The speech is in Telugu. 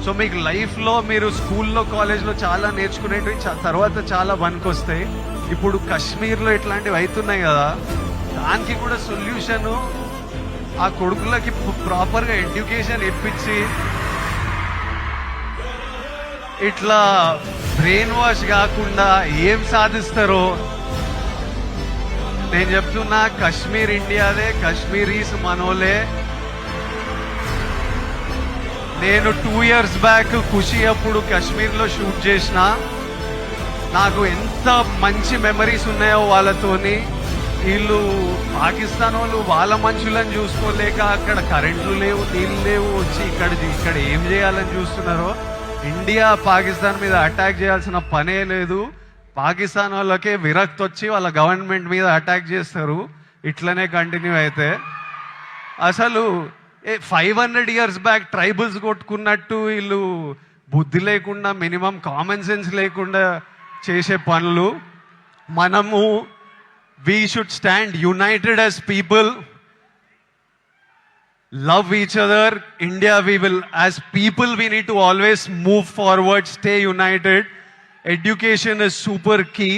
సో మీకు లైఫ్లో మీరు స్కూల్లో కాలేజ్లో చాలా నేర్చుకునేటివి తర్వాత చాలా పనికొస్తాయి. ఇప్పుడు కాశ్మీర్లో ఇట్లాంటివి అవుతున్నాయి కదా, దానికి కూడా సొల్యూషను ఆ కొడుకులకి ప్రాపర్గా ఎడ్యుకేషన్ ఇప్పించి ఇట్లా బ్రెయిన్ వాష్ కాకుండా ఏం సాధిస్తారో నేను చెప్తున్నా. కాశ్మీర్ ఇండియాదే, కాశ్మీరీస్ మనోలే. నేను 2 years బ్యాక్ ఖుషి అప్పుడు కాశ్మీర్లో షూట్ చేసిన. నాకు ఎంత మంచి మెమరీస్ ఉన్నాయో వాళ్ళతోని. వీళ్ళు పాకిస్తాన్ వాళ్ళు వాళ్ళ మనుషులను చూసుకోలేక అక్కడ కరెంట్లు లేవు, నీళ్ళు లేవు, వచ్చి ఇక్కడ ఏం చేయాలని చూస్తున్నారో. ఇండియా పాకిస్తాన్ మీద అటాక్ చేయాల్సిన పనే లేదు. పాకిస్తాన్ వాళ్ళకే విరక్తి వచ్చి వాళ్ళ గవర్నమెంట్ మీద అటాక్ చేస్తారు. ఇట్లనే కంటిన్యూ అయితే అసలు 500 years బ్యాక్ ట్రైబల్స్ కొట్టుకున్నట్టు వీళ్ళు బుద్ధి లేకుండా, మినిమం కామన్ సెన్స్ లేకుండా చేసే పనులు. మనము we should stand united as people, love each other. India, we will, as people, we need to always move forward, stay united. Education is super key.